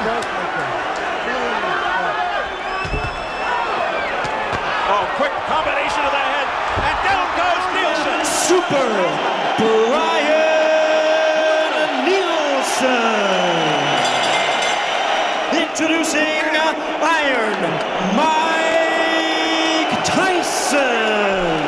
Oh, quick combination of the head, and down goes Nielsen. Super Brian Nielsen. Introducing Iron Mike Tyson.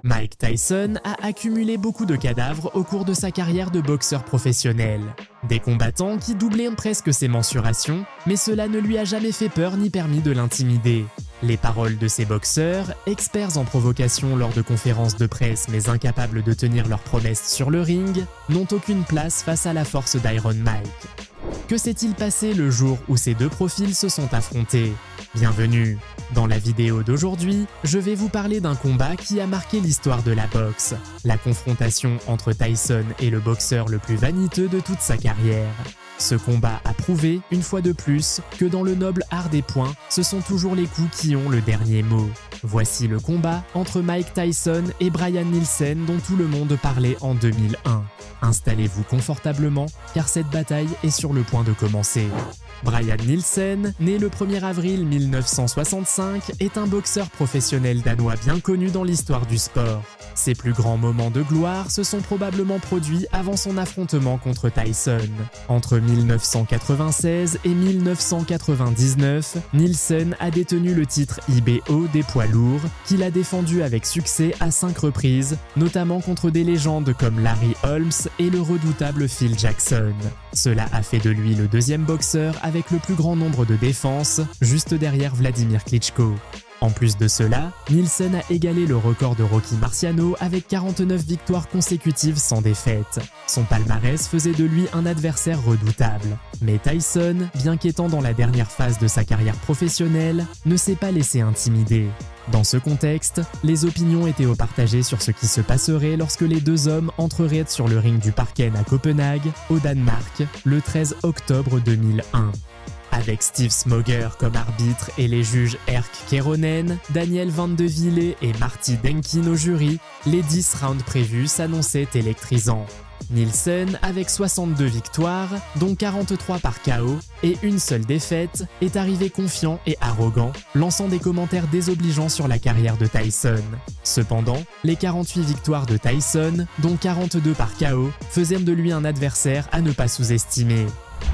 Mike Tyson a accumulé beaucoup de cadavres au cours de sa carrière de boxeur professionnel. Des combattants qui doublaient presque ses mensurations, mais cela ne lui a jamais fait peur ni permis de l'intimider. Les paroles de ces boxeurs, experts en provocation lors de conférences de presse mais incapables de tenir leurs promesses sur le ring, n'ont aucune place face à la force d'Iron Mike. Que s'est-il passé le jour où ces deux profils se sont affrontés? Bienvenue! Dans la vidéo d'aujourd'hui, je vais vous parler d'un combat qui a marqué l'histoire de la boxe, la confrontation entre Tyson et le boxeur le plus vaniteux de toute sa carrière. Ce combat a prouvé, une fois de plus, que dans le noble art des poings, ce sont toujours les coups qui ont le dernier mot. Voici le combat entre Mike Tyson et Brian Nielsen dont tout le monde parlait en 2001. Installez-vous confortablement, car cette bataille est sur le point de commencer. Brian Nielsen, né le 1er avril 1965, est un boxeur professionnel danois bien connu dans l'histoire du sport. Ses plus grands moments de gloire se sont probablement produits avant son affrontement contre Tyson. Entre 1996 et 1999, Nielsen a détenu le titre IBO des poids lourds, qu'il a défendu avec succès à 5 reprises, notamment contre des légendes comme Larry Holmes et le redoutable Phil Jackson. Cela a fait de lui le deuxième boxeur avec le plus grand nombre de défenses, juste derrière Vladimir Klitschko. En plus de cela, Nielsen a égalé le record de Rocky Marciano avec 49 victoires consécutives sans défaite. Son palmarès faisait de lui un adversaire redoutable. Mais Tyson, bien qu'étant dans la dernière phase de sa carrière professionnelle, ne s'est pas laissé intimider. Dans ce contexte, les opinions étaient partagées sur ce qui se passerait lorsque les deux hommes entreraient sur le ring du Parken à Copenhague, au Danemark, le 13 octobre 2001. Avec Steve Smoger comme arbitre et les juges Erk Keronen, Daniel Van de Ville et Marty Denkin au jury, les 10 rounds prévus s'annonçaient électrisants. Nielsen, avec 62 victoires, dont 43 par KO et une seule défaite, est arrivé confiant et arrogant, lançant des commentaires désobligeants sur la carrière de Tyson. Cependant, les 48 victoires de Tyson, dont 42 par KO, faisaient de lui un adversaire à ne pas sous-estimer.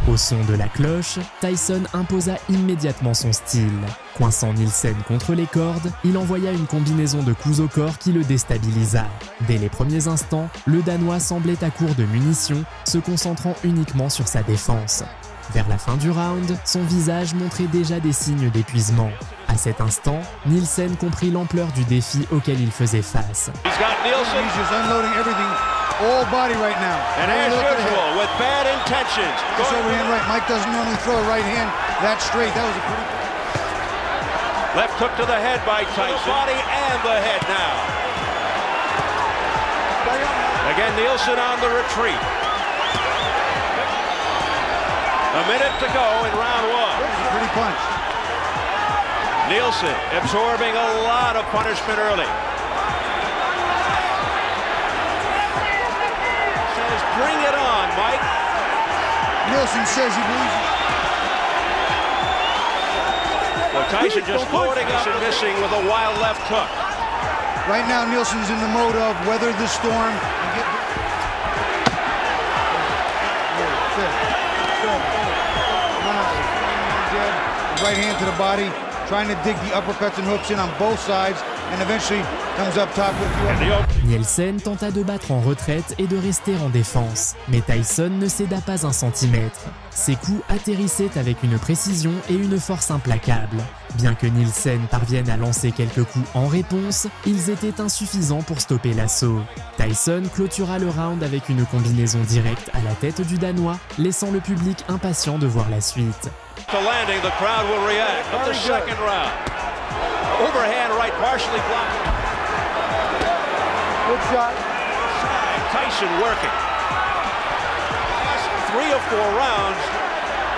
Au son de la cloche, Tyson imposa immédiatement son style. Coinçant Nielsen contre les cordes, il envoya une combinaison de coups au corps qui le déstabilisa. Dès les premiers instants, le Danois semblait à court de munitions, se concentrant uniquement sur sa défense. Vers la fin du round, son visage montrait déjà des signes d'épuisement. À cet instant, Nielsen comprit l'ampleur du défi auquel il faisait face. All body right now. And as usual, with bad intentions. This overhand right. Mike doesn't normally throw a right hand that straight. That was a pretty... Left hook to the head by Tyson. The body and the head now. Again, Nielsen on the retreat. A minute to go in round one. Pretty punch. Nielsen absorbing a lot of punishment early. Bring it on, Mike. Nielsen says he believes it. Well, Tyson just loading up and missing with a wild left hook. Right now, Nielsen's in the mode of weather the storm and get... Right hand to the body, trying to dig the uppercuts and hooks in on both sides, and eventually comes up top with the... Nielsen tenta de battre en retraite et de rester en défense, mais Tyson ne céda pas un centimètre. Ses coups atterrissaient avec une précision et une force implacables. Bien que Nielsen parvienne à lancer quelques coups en réponse, ils étaient insuffisants pour stopper l'assaut. Tyson clôtura le round avec une combinaison directe à la tête du Danois, laissant le public impatient de voir la suite. The landing, the crowd will react. Of the second round. Overhand right, partially blocked. Good shot. Tyson working. Last 3 or 4 rounds,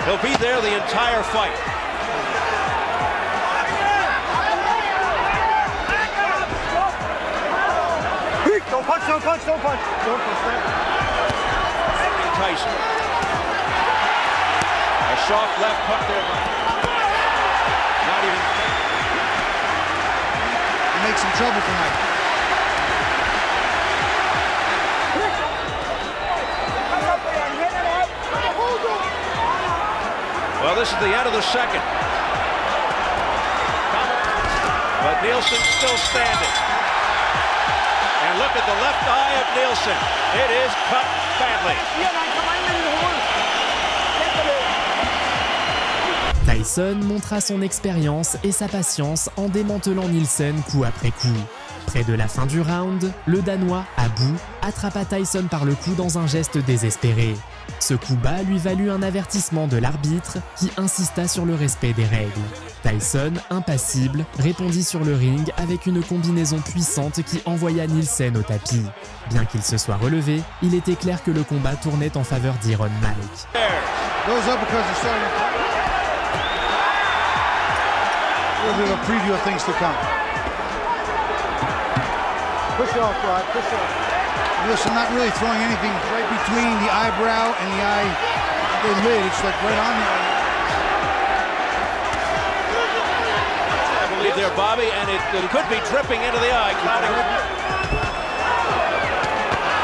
he'll be there the entire fight. Don't punch, don't punch, don't punch. Don't punch that. Tyson. A soft left hook there. Not even. He makes some trouble tonight. Well, this is the end of the second. But Nielsen still standing. And look at the left eye of Nielsen. It is cut badly. Tyson montra son expérience et sa patience en démantelant Nielsen coup après coup. Près de la fin du round, le Danois, à bout, attrapa Tyson par le cou dans un geste désespéré. Ce coup bas lui valut un avertissement de l'arbitre qui insista sur le respect des règles. Tyson, impassible, répondit sur le ring avec une combinaison puissante qui envoya Nielsen au tapis. Bien qu'il se soit relevé, il était clair que le combat tournait en faveur d'Iron Mike. A little bit of a preview of things to come. Push off, Rod, push off. Nielsen not really throwing anything right between the eyebrow and the lid. It's like right on the eye. I believe there, Bobby, and it could be dripping into the eye, clouding.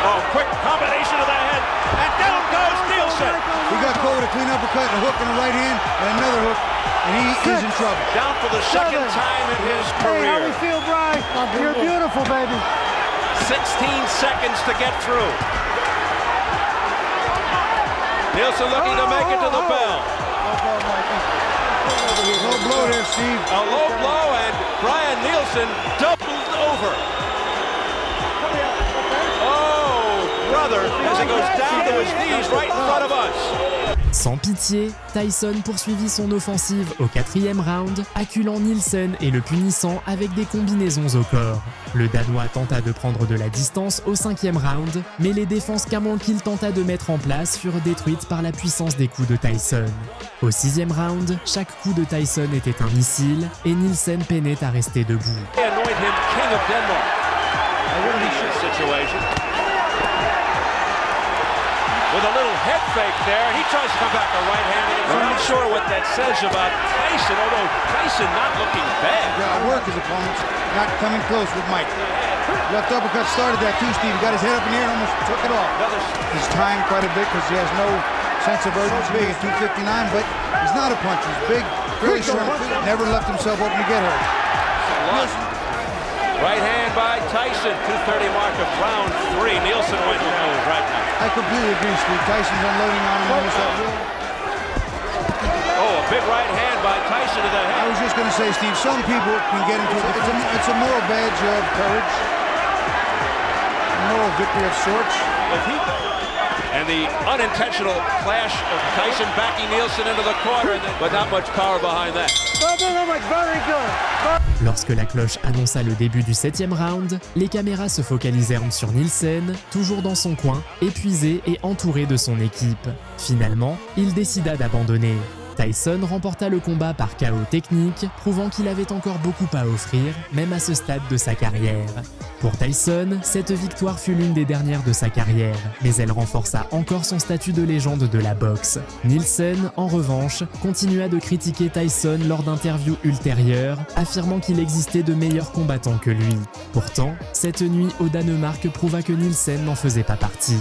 Oh, quick combination of the head, and down goes Nielsen. He got caught with a clean uppercut, a hook in the right hand, and another hook. And he is in trouble. Down for the second time in his career. Hey, how we feel, Brian? You're beautiful, baby. 16 seconds to get through. Nielsen looking to make it to the bell. Low blow there, Steve. A low blow, and Brian Nielsen doubled over. Oh, brother, as he goes down to his knees right in front of us. Sans pitié, Tyson poursuivit son offensive au 4e round, acculant Nielsen et le punissant avec des combinaisons au corps. Le Danois tenta de prendre de la distance au 5e round, mais les défenses qu'Amon qu'il tenta de mettre en place furent détruites par la puissance des coups de Tyson. Au 6e round, chaque coup de Tyson était un missile et Nielsen peinait à rester debout. With a little head fake there, he tries to come back a right hand. I'm not sure what that says about Tyson, although Tyson not looking bad. Got to work his opponents, not coming close with Mike. Left uppercut started that too, Steve. He got his head up in the air and almost took it off. He's tying quite a bit because he has no sense of urgency. Big at 259, but he's not a puncher. He's big, fairly short, never left himself open to get hurt. Right hand by Tyson, 230 mark of round 3. Nielsen went to move right now. I completely agree, Steve. Tyson's unloading on him almost that will. Oh, a big right hand by Tyson to the head. I was just going to say, Steve, some people can get into it. It's a moral badge of courage, a moral victory of sorts. And the unintentional clash of Tyson backing Nielsen into the corner, but not much power behind that. Very good. Lorsque la cloche annonça le début du 7e round, les caméras se focalisèrent sur Nielsen, toujours dans son coin, épuisé et entouré de son équipe. Finalement, il décida d'abandonner. Tyson remporta le combat par KO technique, prouvant qu'il avait encore beaucoup à offrir, même à ce stade de sa carrière. Pour Tyson, cette victoire fut l'une des dernières de sa carrière, mais elle renforça encore son statut de légende de la boxe. Nielsen, en revanche, continua de critiquer Tyson lors d'interviews ultérieures, affirmant qu'il existait de meilleurs combattants que lui. Pourtant, cette nuit au Danemark prouva que Nielsen n'en faisait pas partie.